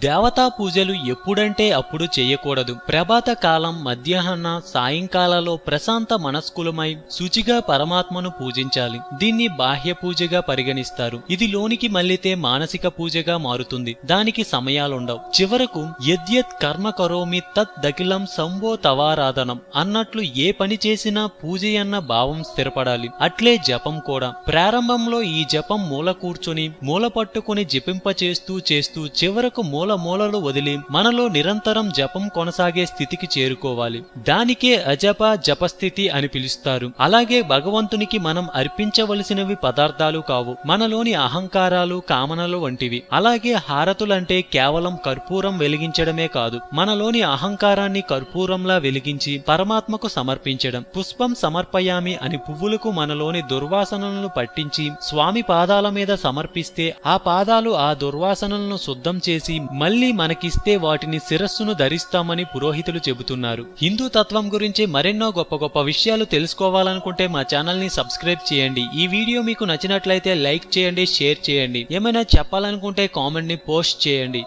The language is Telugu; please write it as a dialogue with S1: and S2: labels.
S1: దేవతా పూజలు ఎప్పుడంటే అప్పుడు చేయకూడదు. ప్రభాత కాలం, మధ్యాహ్న, సాయంకాలాల్లో ప్రశాంత మనస్కులమై శుచిగా పరమాత్మను పూజించాలి. దీన్ని బాహ్య పూజగా పరిగణిస్తారు. ఇది లోనికి మళ్ళితే మానసిక పూజగా మారుతుంది. దానికి సమయాలుండవు. చివరకు యద్యత్ కర్మ కరోమి తత్ దకిలం సంభో తవారాధనం అన్నట్లు ఏ పని చేసినా పూజయన్న భావం స్థిరపడాలి. అట్లే జపం కూడా. ప్రారంభంలో ఈ జపం మూల కూర్చొని మూల పట్టుకుని జపింప చేస్తూ చేస్తూ చివరకు మూలలు వదిలి మనలో నిరంతరం జపం కొనసాగే స్థితికి చేరుకోవాలి. దానికే అజప జపస్థితి అని పిలుస్తారు. అలాగే భగవంతునికి మనం అర్పించవలసినవి పదార్థాలు కావు, మనలోని అహంకారాలు, కామనలు వంటివి. అలాగే హారతులంటే కేవలం కర్పూరం వెలిగించడమే కాదు, మనలోని అహంకారాన్ని కర్పూరంలా వెలిగించి పరమాత్మకు సమర్పించడం. పుష్పం సమర్పయామి అని పువ్వులకు మనలోని దుర్వాసనలను పట్టించి స్వామి పాదాల మీద సమర్పిస్తే ఆ పాదాలు ఆ దుర్వాసనలను శుద్ధం చేసి మళ్లీ మనకిస్తే వాటిని శిరస్సును ధరిస్తామని పురోహితులు చెబుతున్నారు. హిందూ తత్వం గురించి మరెన్నో గొప్ప గొప్ప విషయాలు తెలుసుకోవాలనుకుంటే మా ఛానల్ ని సబ్స్క్రైబ్ చేయండి. ఈ వీడియో మీకు నచ్చినట్లయితే లైక్ చేయండి, షేర్ చేయండి. ఏమైనా చెప్పాలనుకుంటే కామెంట్ ని పోస్ట్ చేయండి.